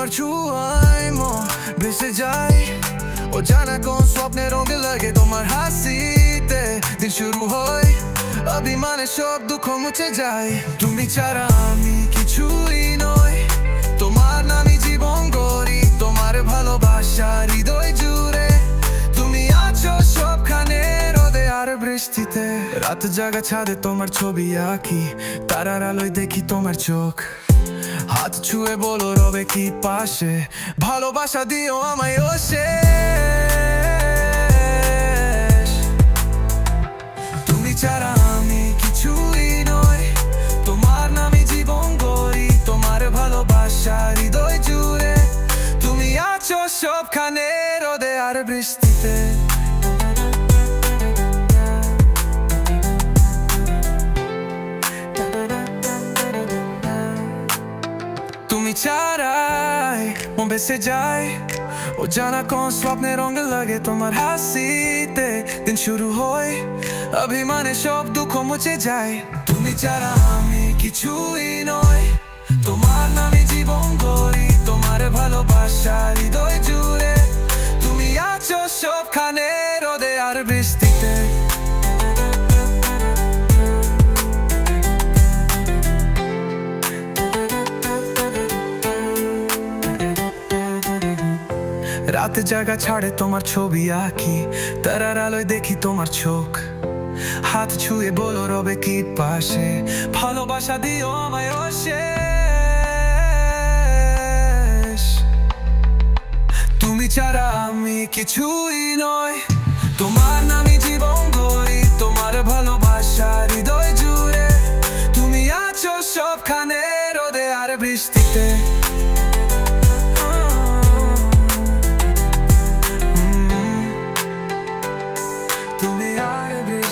তোমার ছোঁয়ায় মন ভেসে যায়, অজানা কোন স্বপ্নে রঙে লাগে তোমার হাসিতে দিন শুরু হয়, অভিমানে সব দুঃখ মুছে যায়। তুমি ছাড়া আমি কিছুই নই, তোমার নামে জীবন গড়ি, তোমার ভালোবাসা হৃদয় জুড়ে। তুমি আছো সবখানে, রোদে আর বৃষ্টিতে, রাত জাগা ছাদে তোমার ছবি আঁকি, তারার আলোয় দেখি তোমার চোখ। হাত ছুঁয়ে বলো রবে কি পাশে, ভালোবাসা দিও আমায় অশেষ। তুমি ছাড়া আমি কিছুই নই, তোমার নামে জীবন গড়ি, তোমার ভালোবাসা হৃদয় জুড়ে। তুমি আছো সবখানে, রোদে আর বৃষ্টিতে। তুমি ছাড়াই মন ভেসে যায়, অজানা কোন স্বপ্নে রঙ লাগে তোমার হাসিতে দিন শুরু হয়, অভিমানে সব দুঃখ মুছে যায়। তুমি ছাড়া আমি কিছুই নই, তোমার নামে জীবন গড়ি, তোমার ভালোবাসা হৃদয় জুড়ে। তুমি আছো সবখানে, রোদে আর বৃষ্টিতে। রাতে জায়গা ছাড়ে তোমার ছবি আঁকি, তারার আলোয় দেখি তোমার চোখ। হাত ছুঁয়ে বলো রবে কি পাশে, ভালোবাসা দিও আমায় অশেষ। তুমি ছাড়া আমি কিছুই নই, তোমার নামে জীবন গড়ি, তোমার ভালোবাসা হৃদয় জুড়ে। তুমি আছো সবখানে, রোদে আর বৃষ্টিতে। তুমি আর বৃষ্টিতে।